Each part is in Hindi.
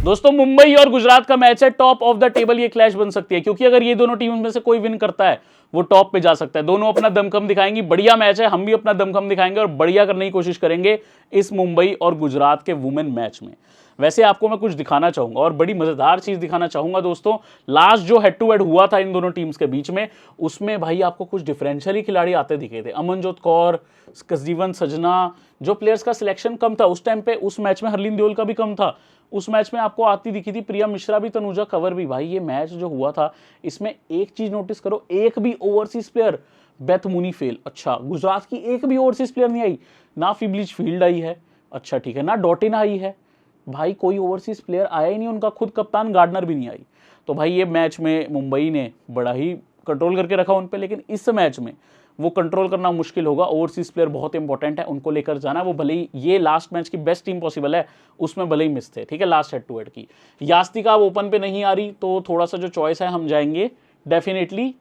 दोस्तों मुंबई और गुजरात का मैच है, टॉप ऑफ द टेबल ये क्लैश बन सकती है, क्योंकि अगर ये दोनों टीम में से कोई विन करता है वो टॉप पे जा सकता है। दोनों अपना दमखम दिखाएंगी, बढ़िया मैच है, हम भी अपना दमखम दिखाएंगे और बढ़िया करने की कोशिश करेंगे इस मुंबई और गुजरात के वुमेन मैच में। वैसे आपको मैं कुछ दिखाना चाहूंगा और बड़ी मजेदार चीज दिखाना चाहूंगा दोस्तों। लास्ट जो हेड टू हेड हुआ था इन दोनों टीम्स के बीच में, उसमें भाई आपको कुछ डिफरेंशियल ही खिलाड़ी आते दिखे थे। अमनजोत कौर, जीवन सजना, जो प्लेयर्स का सिलेक्शन कम था उस टाइम पे, उस मैच में हरलीन देओल का भी कम था, उस मैच में आपको आती दिखी थी प्रिया मिश्रा भी, तनुजा कंवर भी। भाई ये मैच जो हुआ था इसमें एक चीज नोटिस करो, एक भी overseas player, Beth Mooney fail, अच्छा गुजरात की एक भी ओवरसीज प्लेयर नहीं आई, ना फिब्लिच फील्ड आई है, अच्छा ठीक है, ना डॉटिन आई है, भाई कोई ओवरसीज प्लेयर आया ही नहीं, उनका खुद कप्तान गार्डनर भी नहीं आई। तो भाई ये मैच में मुंबई ने बड़ा ही कंट्रोल करके रखा उन पे, लेकिन इस मैच में वो कंट्रोल करना मुश्किल होगा। ओवरसीज प्लेयर बहुत इंपॉर्टेंट है, उनको लेकर जाना। वो भले ही ये लास्ट मैच की बेस्ट टीम पॉसिबल है, उसमें भले ही मिस थे, ठीक है, लास्ट हेड टू हेड की। यास्तिका ओपन पे नहीं आ रही तो थोड़ा सा जो चॉइस है हम जाएंगे डेफिनेटली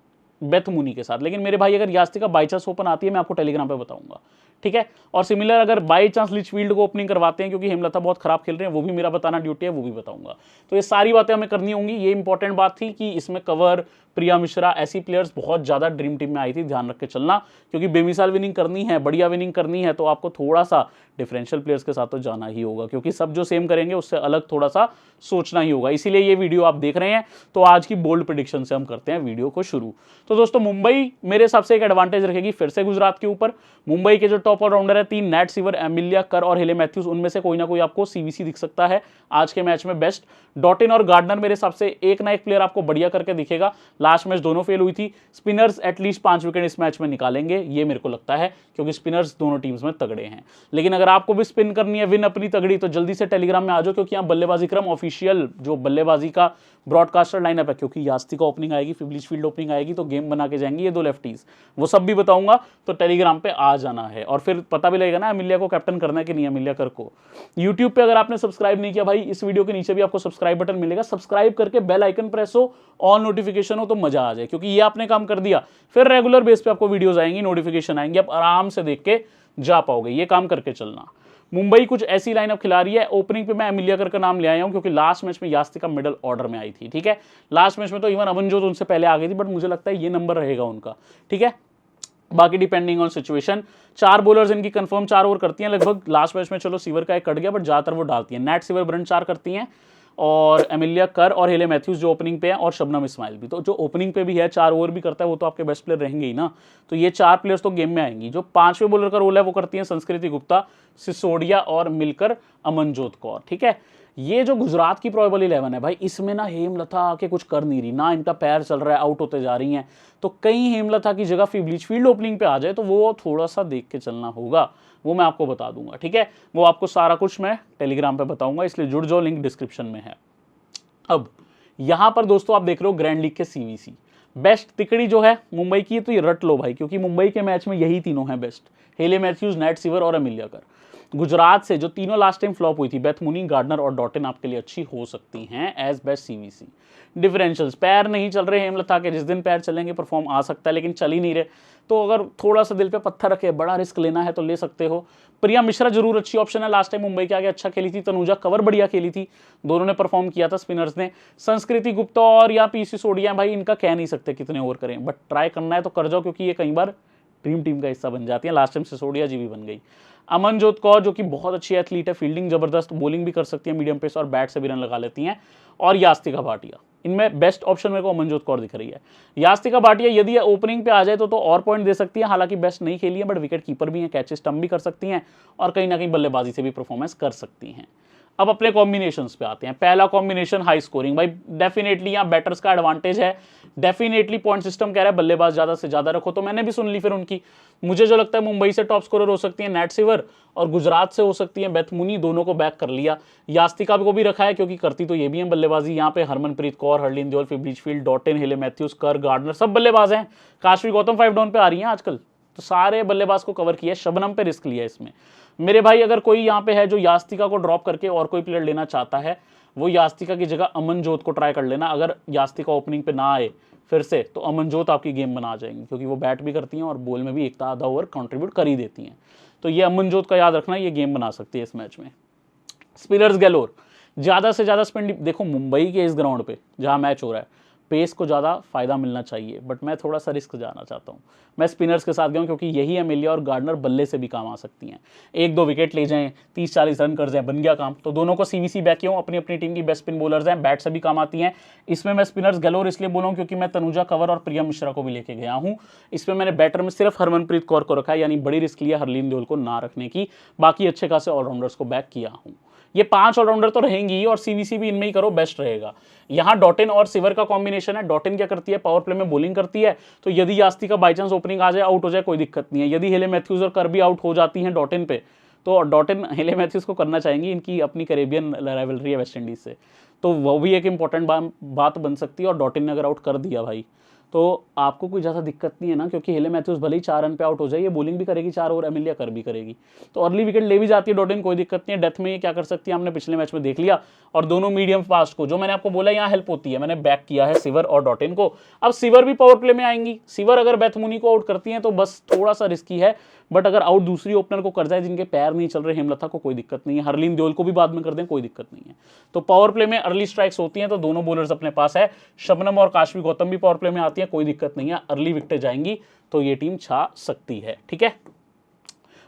बेथ मुनी के साथ। लेकिन मेरे भाई अगर यास्तिका बाई चांस ओपन आती है मैं आपको टेलीग्राम पे बताऊंगा, ठीक है। और सिमिलर अगर बाई चांस लिचफील्ड को ओपनिंग करवाते हैं क्योंकि हेमलता बहुत खराब खेल रहे हैं, वो भी मेरा बताना ड्यूटी है, वो भी बताऊंगा। तो ये सारी बातें हमें करनी होंगी। ये इंपॉर्टेंट बात थी कि इसमें कंवर, प्रिया मिश्रा, ऐसी प्लेयर्स बहुत ज्यादा ड्रीम टीम में आई थी, ध्यान रख के चलना, क्योंकि बेमिसाल विनिंग करनी है, बढ़िया विनिंग करनी है तो आपको थोड़ा सा डिफरेंशियल प्लेयर्स के साथ तो जाना ही होगा, क्योंकि सब जो सेम करेंगे उससे अलग थोड़ा सा सोचना ही होगा। इसीलिए ये वीडियो आप देख रहे हैं। तो आज की बोल्ड प्रेडिक्शन से हम करते हैं वीडियो को शुरू। तो दोस्तों मुंबई मेरे हिसाब से एक एडवांटेज रखेगी फिर से गुजरात के ऊपर। मुंबई के जो टॉप ऑलराउंडर है, 3 नैट सीवर, एमिलिया कर और हेले मैथ्यूज, उनमें से कोई ना कोई आपको सीवीसी दिख सकता है आज के मैच में बेस्ट। डॉटिन और गार्डनर मेरे हिसाब से एक ना एक प्लेयर आपको बढ़िया करके दिखेगा। लास्ट मैच दोनों फेल हुई थी। स्पिनर्स एटलीस्ट 5 विकेट इस मैच में निकालेंगे, ये मेरे को लगता है, क्योंकि स्पिनर्स दोनों टीम्स में तगड़े हैं। लेकिन अगर आपको भी स्पिन करनी है, विन अपनी तगड़ी, तो जल्दी से टेलीग्राम में आ जाओ, क्योंकि यहाँ बल्लेबाजी क्रम ऑफिशियल जो बल्लेबाजी का ब्रॉडकास्टर लाइनअप है, क्योंकि यास्तिका ओपनिंग आएगी, फिब्लिच फील्ड ओपनिंग आएगी, तो गेम बना के जाएंगे ये दो लेफ्टीज, वो सब भी बताऊंगा। तो टेलीग्राम पे आ जाना है और फिर पता भी लगेगा ना अमिलिया को कैप्टन करना है कि नहीं, अमिलिया कर को। यूट्यूब पे अगर आपने सब्सक्राइब नहीं किया भाई, इस वीडियो के नीचे भी आपको सब्सक्राइब बटन मिलेगा, सब्सक्राइब करके बेल आइकन प्रेस हो, ऑल नोटिफिकेशन हो, तो मजा आ जाए, क्योंकि ये आपने काम कर दिया फिर रेगुलर बेस पे आपको वीडियोस आएंगी, नोटिफिकेशन आएंगे, आप आराम से देख के जा पाओगे। ये काम करके चलना। मुंबई कुछ ऐसी लाइनअप खिला रही है। ओपनिंग पे मैं एमिलिया कर का नाम ले आया हूं, क्योंकि लास्ट मैच में यास्तिका मिडल ऑर्डर में आई थी, ठीक है। लास्ट मैच में तो इवन अमनजोत उनसे पहले आ गई थी, बट मुझे लगता है ये नंबर रहेगा उनका, ठीक है। बाकी डिपेंडिंग ऑन सिचुएशन। 4 बॉलर्स इनकी कंफर्म 4 ओवर करती हैं लगभग। लास्ट मैच में चलो सीवर का एक कट गया, बट ज्यादातर वो डालती हैं। नैट सीवर ब्रंट 4 करती हैं, और एमिलिया कर और हेले मैथ्यूज जो ओपनिंग पे है, और शबनम इस्माइल भी। तो जो ओपनिंग पे भी है 4 ओवर भी करता है, वो तो आपके बेस्ट प्लेयर रहेंगे ही ना। तो ये 4 प्लेयर्स तो गेम में आएंगी। जो 5वें बॉलर का रोल है वो करती है संस्कृति गुप्ता, सिसोडिया और मिलकर अमनजोत कौर, ठीक है। ये जो गुजरात की प्रोबेबल 11 है भाई, इसमें ना हेमलता आके कुछ कर नहीं रही, ना इनका पैर चल रहा है, आउट होते जा रही हैं। तो कहीं हेमलता की जगह फिब्लिच फील्ड ओपनिंग पे आ जाए तो वो थोड़ा सा देख के चलना होगा, वो मैं आपको बता दूंगा, ठीक है। वो आपको सारा कुछ मैं टेलीग्राम पे बताऊंगा, इसलिए जुड़ जाओ, लिंक डिस्क्रिप्शन में है। अब यहां पर दोस्तों आप देख रहे हो ग्रैंड लीग के सीवीसी बेस्ट तिकड़ी जो है मुंबई की, तो ये रट लो भाई, क्योंकि मुंबई के मैच में यही तीनों हैं बेस्ट, हेले मैथ्यूज, नैट सीवर और एमिलिया कर। गुजरात से जो तीनों लास्ट टाइम फ्लॉप हुई थी, बेथ मुनी, गार्डनर और डॉटिन, आपके लिए अच्छी हो सकती हैं एज बेस्ट सीवीसी। डिफरेंशियल्स, पैर नहीं चल रहे हेमलता के, जिस दिन पैर चलेंगे परफॉर्म आ सकता है, लेकिन चल ही नहीं रहे, तो अगर थोड़ा सा दिल पे पत्थर रखे, बड़ा रिस्क लेना है तो ले सकते हो। प्रिया मिश्रा जरूर अच्छी ऑप्शन है, लास्ट टाइम मुंबई के आगे अच्छा खेली थी। तनुजा कंवर बढ़िया खेली थी, दोनों ने परफॉर्म किया था स्पिनर्स ने। संस्कृति गुप्ता और या पी सिसोडिया, भाई इनका कह नहीं सकते कितने ओवर करें, बट ट्राई करना है तो कर जाओ, क्योंकि ये कई बार ड्रीम टीम का हिस्सा बन जाती है। लास्ट टाइम सिसोडिया जी भी बन गई। अमनजोत कौर जो कि बहुत अच्छी एथलीट है, फील्डिंग जबरदस्त, बॉलिंग भी कर सकती है मीडियम पेस, और बैट से भी रन लगा लेती हैं। और यास्तिका भाटिया, इनमें बेस्ट ऑप्शन मेरे को अमनजोत कौर दिख रही है। यास्तिका भाटिया यदि ओपनिंग पे आ जाए तो और पॉइंट दे सकती है, हालांकि बेस्ट नहीं खेली है, बट विकेट कीपर भी है, कैचेस स्टम्प भी कर सकती हैं, और कहीं ना कहीं बल्लेबाजी से भी परफॉर्मेंस कर सकती हैं। अब अपने कॉम्बिनेशंस पे आते हैं। पहला कॉम्बिनेशन हाई स्कोरिंग, भाई डेफिनेटली यहाँ बैटर्स का एडवांटेज है, डेफिनेटली पॉइंट सिस्टम कह रहा है बल्लेबाज ज्यादा से ज्यादा रखो, तो मैंने भी सुन ली फिर उनकी। मुझे जो लगता है मुंबई से टॉप स्कोरर हो सकती है नैट सीवर, और गुजरात से हो सकती है बेथ मुनी, दोनों को बैक कर लिया। यास्तिका को भी रखा है, क्योंकि करती तो ये भी है बल्लेबाजी। यहाँ पे हरमनप्रीत कौर, हरलीन देओल, फिब्लिच फील्ड, डॉटिन, हेले मैथ्यूज, कर, गार्डनर, सब बल्लेबाज हैं। काशवी गौतम 5 डाउन पे आ रही है आजकल, तो सारे बल्लेबाज को कवर किया। शबनम पे रिस्क लिया इसमें। मेरे भाई अगर कोई यहाँ पे है जो यास्तिका को ड्रॉप करके और कोई प्लेयर लेना चाहता है, वो यास्तिका की जगह अमनजोत को ट्राई कर लेना। अगर यास्तिका ओपनिंग पे ना आए फिर से, तो अमनजोत आपकी गेम बना जाएंगी, क्योंकि वो बैट भी करती हैं और बॉल में भी एक आधा ओवर कंट्रीब्यूट कर ही देती हैं। तो ये अमनजोत का याद रखना, ये गेम बना सकती है इस मैच में। स्पिनर्स गैलोर, ज़्यादा से ज़्यादा स्पिन, देखो मुंबई के इस ग्राउंड पे जहाँ मैच हो रहा है पेस को ज़्यादा फायदा मिलना चाहिए, बट मैं थोड़ा सा रिस्क जाना चाहता हूँ। मैं स्पिनर्स के साथ गया हूँ क्योंकि यही एमिलिया और गार्डनर बल्ले से भी काम आ सकती हैं। 1-2 विकेट ले जाएं, 30-40 रन कर जाएं, बन गया काम। तो दोनों को सीवीसी बैक किया हूँ, अपनी अपनी टीम की बेस्ट स्पिन बॉलर्स हैं, बैट से भी काम आती हैं। इसमें मैं स्पिनर्स गलोर इसलिए बोला हूँ क्योंकि मैं तनुजा कंवर और प्रिया मिश्रा को भी लेके गया हूँ। इसमें मैंने बैटर में सिर्फ हरमनप्रीत कौर को रखा है, यानी बड़ी रिस्क लिया हरलीन देओल को ना रखने की, बाकी अच्छे खासे ऑलराउंडर्स को बैक किया हूँ। ये 5 ऑलराउंडर तो रहेंगी ही और सीवीसी भी इनमें ही करो, बेस्ट रहेगा। यहाँ डॉटिन और सिवर का कॉम्बिनेशन है। डॉटिन क्या करती है, पावर प्ले में बॉलिंग करती है, तो यदि यास्ती का बाई चांस ओपनिंग आ जाए, आउट हो जाए, कोई दिक्कत नहीं है। यदि हेले मैथ्यूज और कर भी आउट हो जाती हैं डॉटिन पे, तो डॉटिन हेले मैथ्यूज को करना चाहेंगी, इनकी अपनी कैरेबियन राइवलरी है वेस्ट इंडीज से, तो वो भी एक इंपॉर्टेंट बात बन सकती है। और डॉटिन ने अगर आउट कर दिया भाई तो आपको कोई ज़्यादा दिक्कत नहीं है ना, क्योंकि हेले मैथ्यूज भले ही 4 रन पे आउट हो जाए, ये बॉलिंग भी करेगी 4 और एमिलिया कर भी करेगी, तो अर्ली विकेट ले भी जाती है डॉटिन, कोई दिक्कत नहीं है। डेथ में ये क्या कर सकती है हमने पिछले मैच में देख लिया। और दोनों मीडियम फास्ट को, जो मैंने आपको बोला यहाँ हेल्प होती है, मैंने बैक किया है सिवर और डॉटिन को। अब सिवर भी पावर प्ले में आएंगी। सिवर अगर बैथमुनी को आउट करती हैं तो बस थोड़ा सा रिस्की है, बट अगर आउट दूसरी ओपनर को कर जाए जिनके पैर नहीं चल रहे, हेमलता को कोई दिक्कत नहीं है, हरलीन देओल को भी बाद में कर दें, कोई दिक्कत नहीं है। तो पावर प्ले में अर्ली स्ट्राइक्स होती हैं, तो दोनों बॉलर्स अपने पास है। शबनम और काशवी गौतम भी पावर प्ले में आती है, कोई दिक्कत नहीं है, अर्ली विकेट जाएंगी तो ये टीम छा सकती है। ठीक है,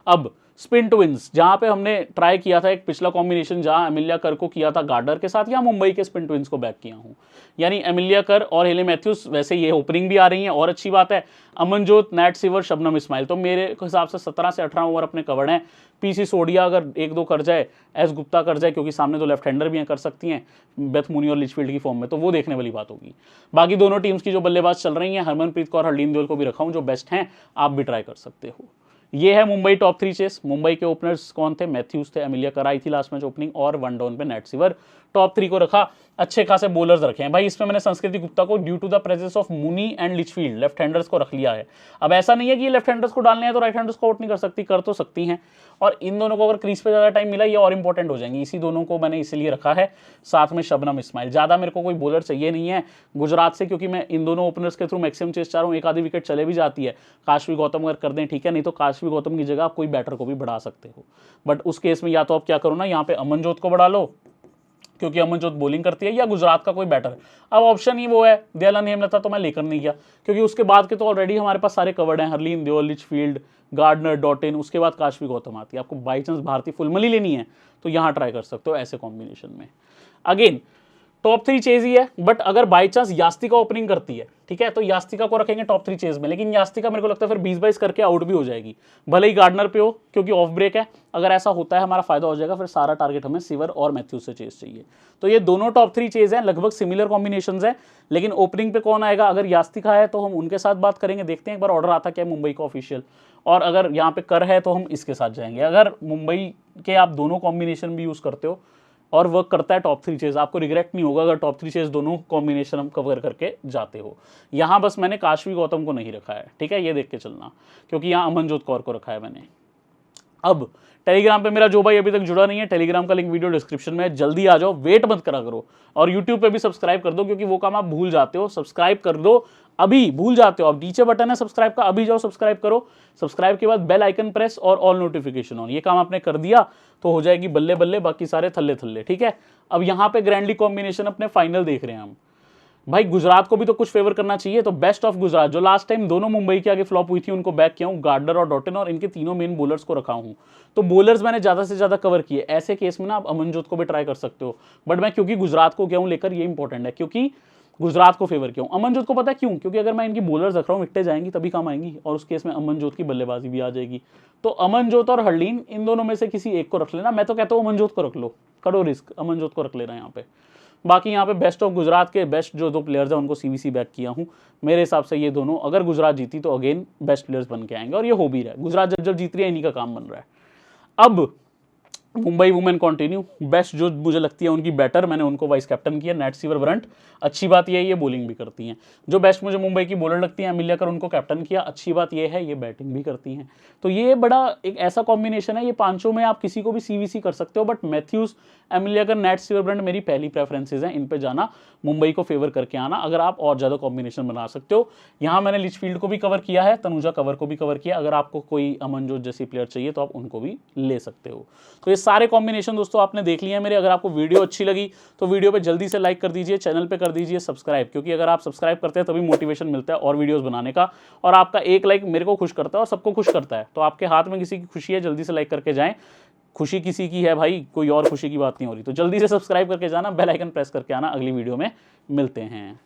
अब स्पिन ट्विंस, जहां पे हमने ट्राई किया था एक पिछला कॉम्बिनेशन जहां एमिलिया कर को किया था गार्डनर के साथ, या मुंबई के स्पिन ट्विंस को बैक किया हूं, यानी एमिलिया कर और हेले मैथ्यूज। वैसे ये ओपनिंग भी आ रही है और अच्छी बात है, अमनजोत, नैट सिवर, शबनम इस्माइल। तो मेरे हिसाब से 17 से 18 ओवर अपने कवर्ड हैं। पीसी सोडिया अगर 1-2 कर जाए, एस गुप्ता कर जाए, क्योंकि सामने तो लेफ्ट हैंडर भी हैं, कर सकती हैं बेथ मुनी और लिचफील्ड की फॉर्म में, तो वो देखने वाली बात होगी। बाकी दोनों टीम्स की जो बल्लेबाज चल रही हैं, हरमनप्रीत कौर, हरलीन देओल को भी रखा हूं, जो बेस्ट हैं, आप भी ट्राई कर सकते हो। ये है मुंबई टॉप 3 चेस। मुंबई के ओपनर्स कौन थे, मैथ्यूज थे, एमिलिया कर आई थी लास्ट मैच ओपनिंग, और 1 डाउन पे नैट सिवर। टॉप 3 को रखा, अच्छे खासे बॉलर्स रखे हैं भाई। इसमें मैंने संस्कृति गुप्ता को due to the presence of Mooney and Litchfield left handers को रख लिया है। अब ऐसा नहीं है कि ये लेफ्ट हैंडर्स को डालने हैं तो राइट हैंडर्स को आउट नहीं कर सकती, कर तो सकती हैं। और इन दोनों को अगर क्रीज पे ज़्यादा टाइम मिला, ये और इंपॉर्टेंट हो जाएंगी। इसी दोनों को मैंने इसलिए रखा है, साथ में शबनम इस्माइल। ज़्यादा मेरे को कोई बॉलर चाहिए नहीं है गुजरात से, क्योंकि मैं इन दोनों ओपनर्स के थ्रू मैक्सिमम चेस चाह रहा हूँ। एक आधी विकेट चले भी जाती है, काशवी गौतम अगर कर दें ठीक है, नहीं तो काशवी गौतम की जगह आप कोई बैटर को भी बढ़ा सकते हो। बट उस केस में या तो आप क्या करो ना, यहाँ पे अमनजोत को बढ़ा लो क्योंकि अमनजोत बॉलिंग करती है, या गुजरात का कोई बैटर। अब ऑप्शन ही वो है, दयालन हेमलता तो मैं लेकर नहीं गया, क्योंकि उसके बाद के तो ऑलरेडी हमारे पास सारे कवर्ड हैं, Harleen Deol, Litchfield, Gardner, Dottin, उसके बाद काशवी गौतम आती है। आपको बाई चांस भारतीय फुलमली लेनी है तो यहाँ ट्राई कर सकते हो ऐसे कॉम्बिनेशन में। अगेन टॉप 3 चेज ही है, बट अगर बाई चांस यास्तिका ओपनिंग करती है, ठीक है, तो यास्तिका को रखेंगे टॉप 3 चेज में। लेकिन यास्तिका मेरे को लगता है फिर 20-22 करके आउट भी हो जाएगी, भले ही गार्डनर पे हो, क्योंकि ऑफ ब्रेक है। अगर ऐसा होता है हमारा फायदा हो जाएगा, फिर सारा टारगेट हमें सिवर और मैथ्यूज से चेज चाहिए। तो ये दोनों टॉप 3 चेज हैं, लगभग सिमिलर कॉम्बिनेशंस हैं। लेकिन ओपनिंग पे कौन आएगा, अगर यास्तिका है तो हम उनके साथ बात करेंगे, देखते हैं एक बार ऑर्डर आता क्या है मुंबई का ऑफिशियल। और अगर यहाँ पे कर है तो हम इसके साथ जाएंगे। अगर मुंबई के आप दोनों कॉम्बिनेशन भी यूज करते हो और वर्क करता है टॉप 3 चेज, आपको रिग्रेट नहीं होगा अगर टॉप 3 चेज दोनों कॉम्बिनेशन हम कवर करके जाते हो। यहाँ बस मैंने काशवी गौतम को नहीं रखा है, ठीक है, ये देख के चलना, क्योंकि यहाँ अमनजोत कौर को रखा है मैंने। अब टेलीग्राम पे मेरा जो भाई अभी तक जुड़ा नहीं है, टेलीग्राम का लिंक वीडियो डिस्क्रिप्शन में है, जल्दी आ जाओ, वेट मत करा करो। और यूट्यूब पे भी सब्सक्राइब कर दो, क्योंकि वो काम आप भूल जाते हो। सब्सक्राइब कर दो, अभी भूल जाते हो। अब नीचे बटन है सब्सक्राइब का, अभी जाओ सब्सक्राइब करो। सब्सक्राइब के बाद बेल आइकन प्रेस और ऑल नोटिफिकेशन ऑन, ये काम आपने कर दिया तो हो जाएगी बल्ले बल्ले, बाकी सारे थल्ले थल्ले, ठीक है। अब यहाँ पे ग्रैंडली कॉम्बिनेशन अपने फाइनल देख रहे हैं हम। भाई गुजरात को भी तो कुछ फेवर करना चाहिए, तो बेस्ट ऑफ गुजरात, जो लास्ट टाइम दोनों मुंबई के आगे फ्लॉप हुई थी, उनको बैक किया हूँ, गार्डनर और डॉटिन, और इनके तीनों मेन बॉलर्स को रखा हूँ। तो बॉलर्स मैंने ज्यादा से ज्यादा कवर किए। ऐसे केस में ना आप अमनजोत को भी ट्राई कर सकते हो, बट मैं क्योंकि गुजरात को गया हूँ लेकर, ये इंपॉर्टेंट है, क्योंकि गुजरात को फेवर किया हूँ। अमनजोत को पता है क्यों, क्योंकि अगर मैं इनकी बॉलर्स रख रहा हूँ, विकटें जाएंगी तभी काम आएंगी, और उस केस में अमनजोत की बल्लेबाजी भी आ जाएगी। तो अमनजोत और हरलीन, इन दोनों में से किसी एक को रख लेना। मैं तो कहता हूँ अमनजोत को रख लो, करो रिस्क, अमनजोत को रख लेना यहाँ पे। बाकी यहाँ पे बेस्ट ऑफ गुजरात के बेस्ट जो 2 प्लेयर्स हैं उनको सीवीसी बैक किया हूँ। मेरे हिसाब से ये दोनों, अगर गुजरात जीती तो अगेन बेस्ट प्लेयर्स बन के आएंगे, और ये हो भी रहा है। गुजरात जब जब जीत रही है, इन्हीं का काम बन रहा है। अब मुंबई वुमेन कंटिन्यू, बेस्ट जो मुझे लगती है उनकी बैटर, मैंने उनको वाइस कैप्टन किया, नैट सिवर ब्रंट। अच्छी बात यह है ये बॉलिंग भी करती हैं। जो बेस्ट मुझे मुंबई की बॉलर लगती है, एमिलिया कर, उनको कैप्टन किया। अच्छी बात यह है ये बैटिंग भी करती हैं। तो ये बड़ा एक ऐसा कॉम्बिनेशन है, ये पांचों में आप किसी को भी सीवीसी कर सकते हो, बट मैथ्यूज, एमिलिया कर, नैट सिवर ब्रंट मेरी पहली प्रेफरेंसेज हैं। इन पे जाना, मुंबई को फेवर करके आना, अगर आप और ज़्यादा कॉम्बिनेशन बना सकते हो। यहाँ मैंने लिचफील्ड को भी कवर किया है, तनुजा कंवर को भी कवर किया। अगर आपको कोई अमनजोत जैसी प्लेयर चाहिए तो आप उनको भी ले सकते हो। तो ये सारे कॉम्बिनेशन दोस्तों आपने देख लिए हैं मेरे। अगर आपको वीडियो अच्छी लगी तो वीडियो पे जल्दी से लाइक कर दीजिए, चैनल पे कर दीजिए सब्सक्राइब, क्योंकि अगर आप सब्सक्राइब करते हैं तभी मोटिवेशन मिलता है और वीडियोस बनाने का। और आपका एक लाइक मेरे को खुश करता है और सबको खुश करता है। तो आपके हाथ में किसी की खुशी है, जल्दी से लाइक करके जाएं। खुशी किसी की है भाई, कोई और खुशी की बात नहीं हो रही। तो जल्दी से सब्सक्राइब करके जाना, बेल आइकन प्रेस करके आना। अगली वीडियो में मिलते हैं।